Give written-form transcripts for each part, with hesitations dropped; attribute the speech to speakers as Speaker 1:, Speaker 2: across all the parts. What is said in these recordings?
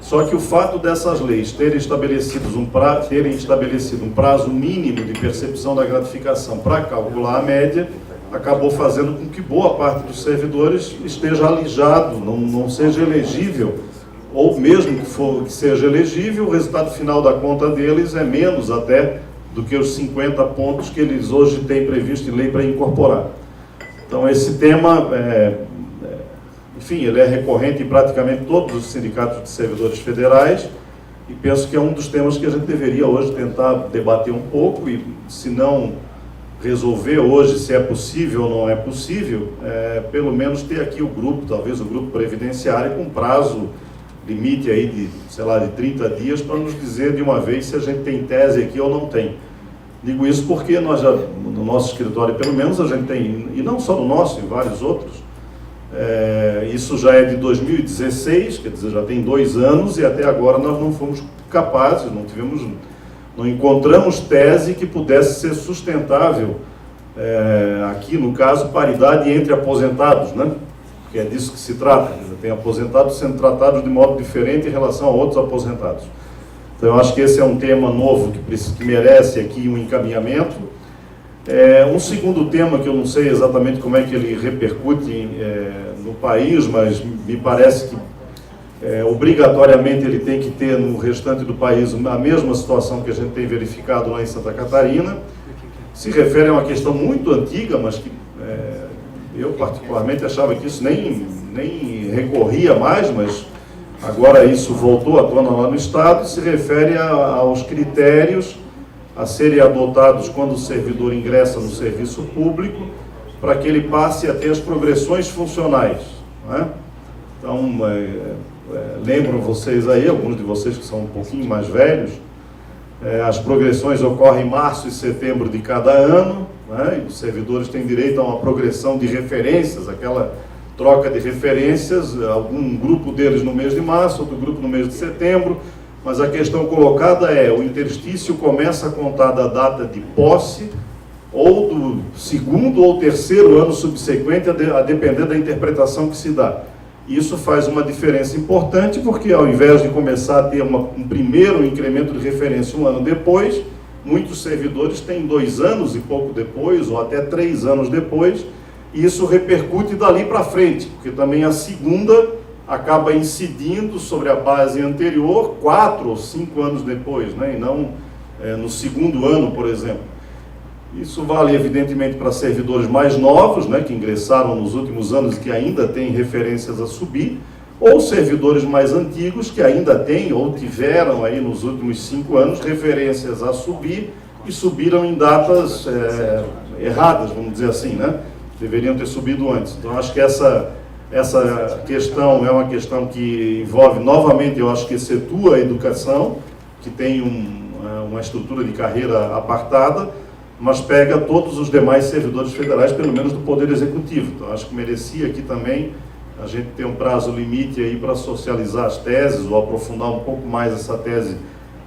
Speaker 1: Só que o fato dessas leis terem estabelecido um prazo mínimo de percepção da gratificação para calcular a média, acabou fazendo com que boa parte dos servidores esteja alijado, não seja elegível, ou mesmo que seja elegível, o resultado final da conta deles é menos até do que os 50 pontos que eles hoje têm previsto em lei para incorporar. Então esse tema, enfim, ele é recorrente em praticamente todos os sindicatos de servidores federais, e penso que é um dos temas que a gente deveria hoje tentar debater um pouco, e se não resolver hoje se é possível ou não é possível, pelo menos ter aqui o grupo, talvez o grupo previdenciário, com prazo limite aí de, sei lá, de 30 dias, para nos dizer de uma vez se a gente tem tese aqui ou não tem. Digo isso porque nós já, no nosso escritório pelo menos, a gente tem, e não só no nosso, em vários outros, isso já é de 2016, quer dizer, já tem 2 anos, e até agora nós não fomos capazes, não encontramos tese que pudesse ser sustentável, aqui no caso, paridade entre aposentados, né? Que é disso que se trata, tem aposentados sendo tratados de modo diferente em relação a outros aposentados. Então eu acho que esse é um tema novo que merece aqui um encaminhamento. Um segundo tema que eu não sei exatamente como é que ele repercute no país, mas me parece que obrigatoriamente ele tem que ter no restante do país a mesma situação que a gente tem verificado lá em Santa Catarina. Se refere a uma questão muito antiga, mas que eu particularmente achava que isso nem recorria mais, mas agora isso voltou à tona lá no Estado. Se refere aos critérios a serem adotados quando o servidor ingressa no serviço público, para que ele passe a ter as progressões funcionais, né? Então, lembram vocês aí, alguns de vocês que são um pouquinho mais velhos, as progressões ocorrem em março e setembro de cada ano, né? E os servidores têm direito a uma progressão de referências, aquela troca de referências, algum grupo deles no mês de março, outro grupo no mês de setembro, mas a questão colocada o interstício começa a contar da data de posse ou do segundo ou terceiro ano subsequente, a depender da interpretação que se dá. Isso faz uma diferença importante, porque ao invés de começar a ter um primeiro incremento de referência um ano depois, muitos servidores têm 2 anos e pouco depois, ou até 3 anos depois, e isso repercute dali para frente, porque também a segunda acaba incidindo sobre a base anterior 4 ou 5 anos depois, né? E não no segundo ano, por exemplo. Isso vale evidentemente para servidores mais novos, né, que ingressaram nos últimos anos e que ainda têm referências a subir, ou servidores mais antigos que ainda têm ou tiveram aí nos últimos 5 anos referências a subir e subiram em datas erradas, vamos dizer assim, né? Deveriam ter subido antes. Então acho que essa questão é uma questão que envolve novamente, eu acho que excetua a educação, que tem uma estrutura de carreira apartada, mas pega todos os demais servidores federais, pelo menos do Poder Executivo. Então acho que merecia aqui também a gente ter um prazo limite aí para socializar as teses, ou aprofundar um pouco mais essa tese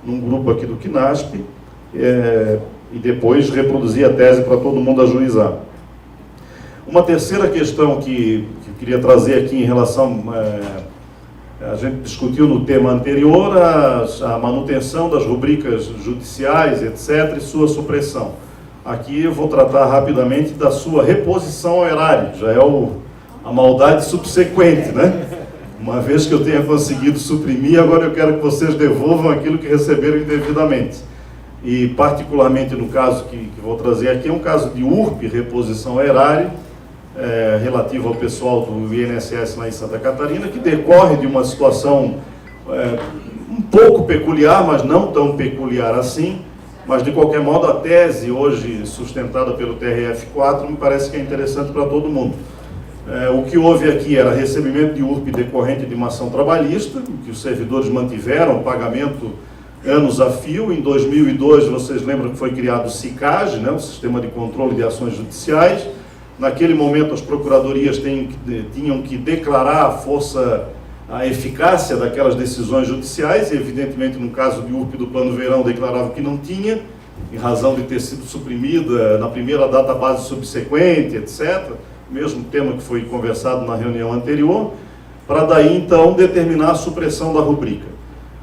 Speaker 1: num grupo aqui do CNASP, e depois reproduzir a tese para todo mundo ajuizar. Uma terceira questão que eu queria trazer aqui em relação, a gente discutiu no tema anterior, a manutenção das rubricas judiciais, etc., e sua supressão. Aqui eu vou tratar rapidamente da sua reposição ao erário, já é a maldade subsequente, né? Uma vez que eu tenha conseguido suprimir, agora eu quero que vocês devolvam aquilo que receberam indevidamente. E particularmente no caso que vou trazer aqui, é um caso de URP, reposição ao erário, relativo ao pessoal do INSS lá em Santa Catarina, que decorre de uma situação um pouco peculiar, mas não tão peculiar assim, mas de qualquer modo a tese hoje sustentada pelo TRF4 me parece que é interessante para todo mundo. O que houve aqui era recebimento de URP decorrente de uma ação trabalhista, que os servidores mantiveram o pagamento anos a fio. Em 2002, vocês lembram que foi criado o SICAG, né, o Sistema de Controle de Ações Judiciais. Naquele momento, as procuradorias tinham que declarar a eficácia daquelas decisões judiciais, e evidentemente no caso de URP do Plano Verão declarava que não tinha, em razão de ter sido suprimida na primeira database subsequente, etc., mesmo tema que foi conversado na reunião anterior, para daí então determinar a supressão da rubrica.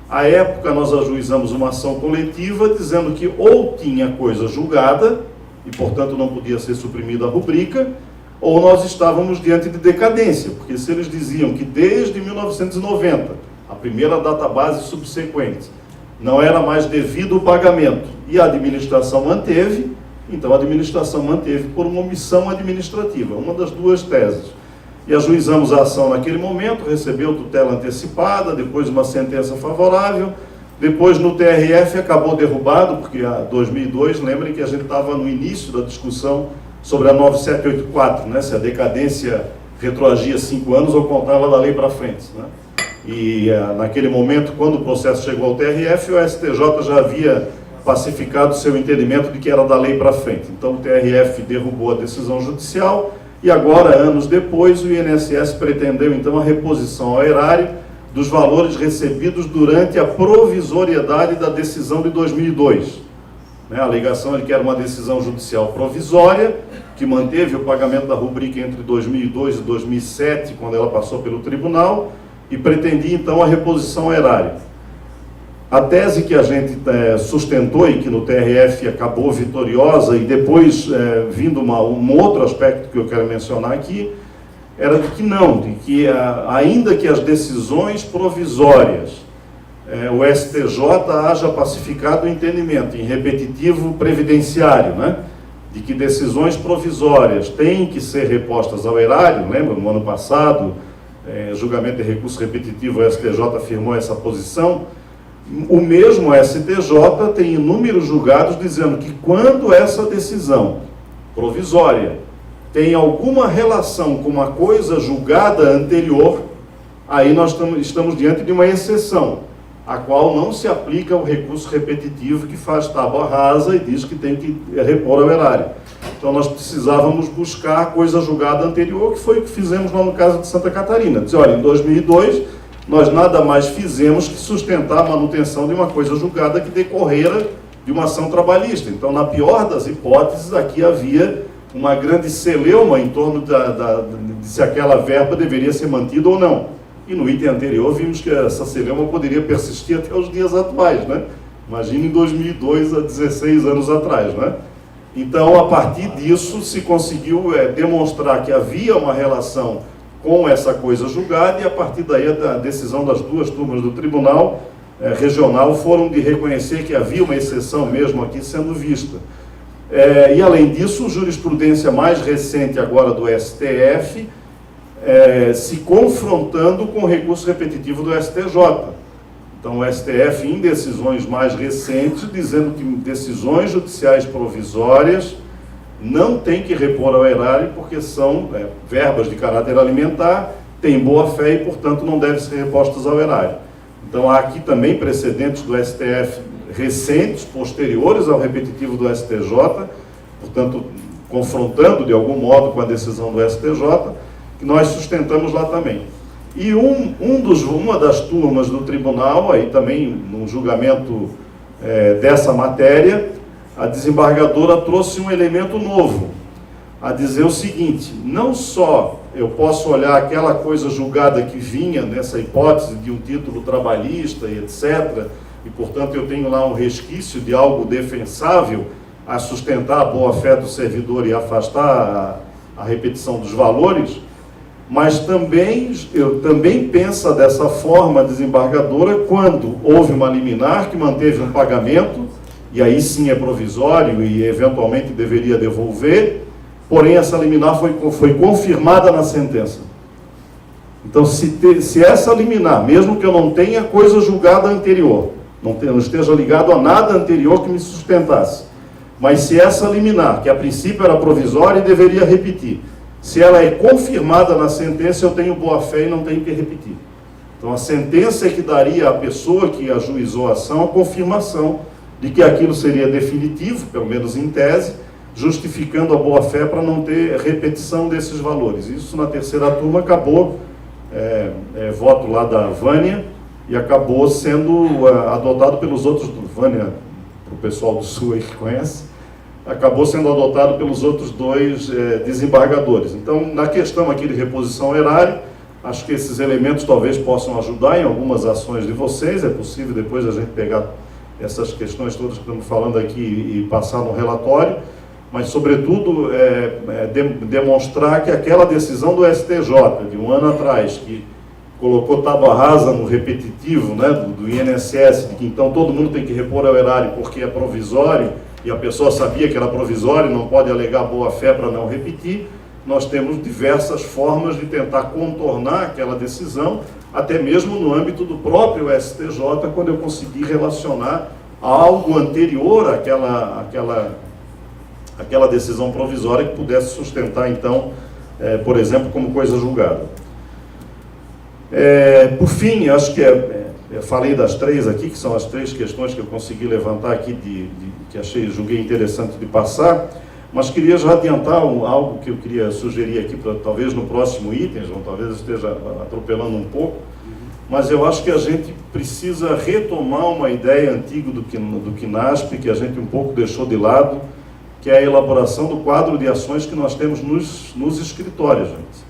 Speaker 1: À época nós ajuizamos uma ação coletiva dizendo que ou tinha coisa julgada, e portanto não podia ser suprimida a rubrica, ou nós estávamos diante de decadência, porque se eles diziam que desde 1990, a primeira database subsequente, não era mais devido o pagamento, e a administração manteve, então a administração manteve por uma omissão administrativa, uma das duas teses. E ajuizamos a ação naquele momento, recebeu tutela antecipada, depois uma sentença favorável, depois no TRF acabou derrubado, porque a 2002, lembrem que a gente estava no início da discussão sobre a 9784, né, se a decadência retroagia 5 anos ou contava da lei para frente, né? E naquele momento, quando o processo chegou ao TRF, o STJ já havia pacificado seu entendimento de que era da lei para frente. Então o TRF derrubou a decisão judicial e agora, anos depois, o INSS pretendeu então a reposição ao erário dos valores recebidos durante a provisoriedade da decisão de 2002. A alegação é que era uma decisão judicial provisória, que manteve o pagamento da rubrica entre 2002 e 2007, quando ela passou pelo tribunal, e pretendia então a reposição ao erário. A tese que a gente sustentou e que no TRF acabou vitoriosa, e depois vindo um outro aspecto que eu quero mencionar aqui, era de que não, de que ainda que as decisões provisórias, o STJ haja pacificado o entendimento em repetitivo previdenciário, né, de que decisões provisórias têm que ser repostas ao erário, lembra, no ano passado, julgamento de recurso repetitivo, o STJ afirmou essa posição. O mesmo STJ tem inúmeros julgados dizendo que quando essa decisão provisória tem alguma relação com uma coisa julgada anterior, aí nós estamos diante de uma exceção, a qual não se aplica o recurso repetitivo que faz tábua rasa e diz que tem que repor ao erário. Então nós precisávamos buscar a coisa julgada anterior, que foi o que fizemos lá no caso de Santa Catarina. Diz, olha, em 2002, nós nada mais fizemos que sustentar a manutenção de uma coisa julgada que decorrera de uma ação trabalhista. Então, na pior das hipóteses, aqui havia uma grande celeuma em torno de se aquela verba deveria ser mantida ou não. E no item anterior vimos que essa celeuma poderia persistir até os dias atuais, né? Imagina em 2002, há 16 anos atrás, né? Então, a partir disso, se conseguiu demonstrar que havia uma relação com essa coisa julgada, e a partir daí a decisão das duas turmas do Tribunal Regional foram de reconhecer que havia uma exceção mesmo aqui sendo vista. E além disso, jurisprudência mais recente agora do STF, se confrontando com o recurso repetitivo do STJ. Então o STF, em decisões mais recentes, dizendo que decisões judiciais provisórias não tem que repor ao erário porque são verbas de caráter alimentar, têm boa-fé e, portanto, não devem ser repostas ao erário. Então, há aqui também precedentes do STF recentes, posteriores ao repetitivo do STJ, portanto, confrontando de algum modo com a decisão do STJ, que nós sustentamos lá também. E uma das turmas do tribunal, aí também num julgamento dessa matéria, a desembargadora trouxe um elemento novo, a dizer o seguinte: não só eu posso olhar aquela coisa julgada que vinha nessa hipótese de um título trabalhista e etc., e portanto eu tenho lá um resquício de algo defensável a sustentar a boa-fé do servidor e afastar a repetição dos valores, mas eu também penso dessa forma a desembargadora quando houve uma liminar que manteve um pagamento, e aí sim é provisório e eventualmente deveria devolver, porém essa liminar foi confirmada na sentença. Então, se essa liminar, mesmo que eu não tenha coisa julgada anterior, não esteja ligado a nada anterior que me sustentasse, mas se essa liminar, que a princípio era provisória e deveria repetir, se ela é confirmada na sentença, eu tenho boa-fé e não tenho que repetir. Então, a sentença é que daria à pessoa que ajuizou a ação a confirmação de que aquilo seria definitivo, pelo menos em tese, justificando a boa-fé para não ter repetição desses valores. Isso na terceira turma acabou, voto lá da Vânia, e acabou sendo adotado pelos outros, Vânia, para o pessoal do Sul aí que conhece, acabou sendo adotado pelos outros dois desembargadores. Então, na questão aqui de reposição erária, acho que esses elementos talvez possam ajudar em algumas ações de vocês. É possível depois a gente pegar essas questões todas que estamos falando aqui e passar no relatório, mas, sobretudo, demonstrar que aquela decisão do STJ, de um ano atrás, que colocou tábua rasa no repetitivo, né, do INSS, de que então todo mundo tem que repor ao erário porque é provisório, e a pessoa sabia que era provisório, não pode alegar boa-fé para não repetir. Nós temos diversas formas de tentar contornar aquela decisão, até mesmo no âmbito do próprio STJ, quando eu consegui relacionar algo anterior àquela decisão provisória que pudesse sustentar, então, por exemplo, como coisa julgada. Por fim, acho que eu falei das três aqui, que são as três questões que eu consegui levantar aqui, que julguei interessante de passar, mas queria já adiantar algo que eu queria sugerir aqui, talvez no próximo item, João, talvez eu esteja atropelando um pouco, mas eu acho que a gente precisa retomar uma ideia antiga do KNASP, que a gente um pouco deixou de lado, que é a elaboração do quadro de ações que nós temos nos escritórios, gente.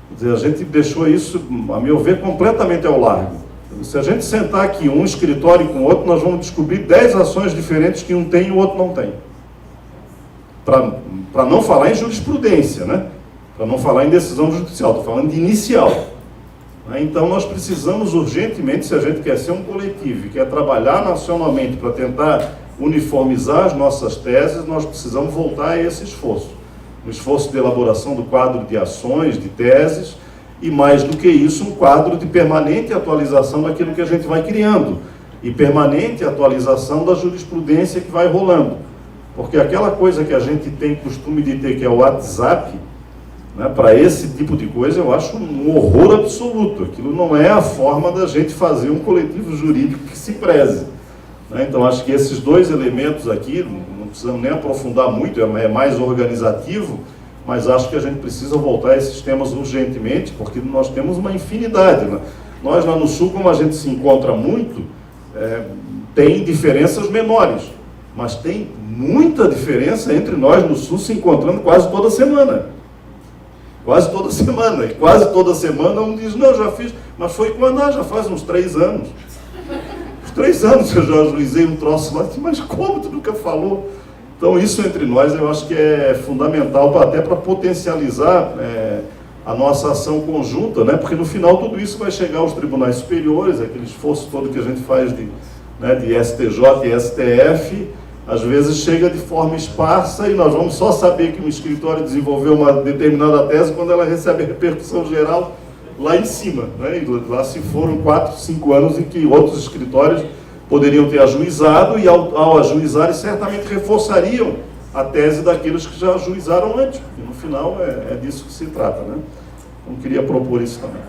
Speaker 1: Quer dizer, a gente deixou isso, a meu ver, completamente ao largo. Se a gente sentar aqui um escritório com o outro, nós vamos descobrir 10 ações diferentes que um tem e o outro não tem. Para não falar em jurisprudência, né? Para não falar em decisão judicial, estou falando de inicial. Então nós precisamos urgentemente, se a gente quer ser um coletivo e quer trabalhar nacionalmente para tentar uniformizar as nossas teses, nós precisamos voltar a esse esforço. Um esforço de elaboração do quadro de ações, de teses, e mais do que isso, um quadro de permanente atualização daquilo que a gente vai criando, e permanente atualização da jurisprudência que vai rolando. Porque aquela coisa que a gente tem costume de ter, que é o WhatsApp, né, para esse tipo de coisa, eu acho um horror absoluto. Aquilo não é a forma da gente fazer um coletivo jurídico que se preze. Né? Então, acho que esses dois elementos aqui, não precisamos nem aprofundar muito, é mais organizativo, mas acho que a gente precisa voltar a esses temas urgentemente, porque nós temos uma infinidade. Né? Nós lá no Sul, como a gente se encontra muito, tem diferenças menores, mas tem muita diferença entre nós no Sul se encontrando quase toda semana. Quase toda semana. E quase toda semana um diz, não, já fiz, mas foi quando? Já faz uns 3 anos. Uns 3 anos eu já ajuizei um troço lá, mas como tu nunca falou? Então, isso entre nós eu acho que é fundamental até para potencializar a nossa ação conjunta, né? Porque no final tudo isso vai chegar aos tribunais superiores, aquele esforço todo que a gente faz de STJ e STF, às vezes chega de forma esparsa e nós vamos só saber que um escritório desenvolveu uma determinada tese quando ela recebe a repercussão geral lá em cima. Né? E lá se foram 4, 5 anos em que outros escritórios poderiam ter ajuizado, e ao ajuizarem certamente reforçariam a tese daqueles que já ajuizaram antes. E no final é disso que se trata. Né? Então queria propor isso também.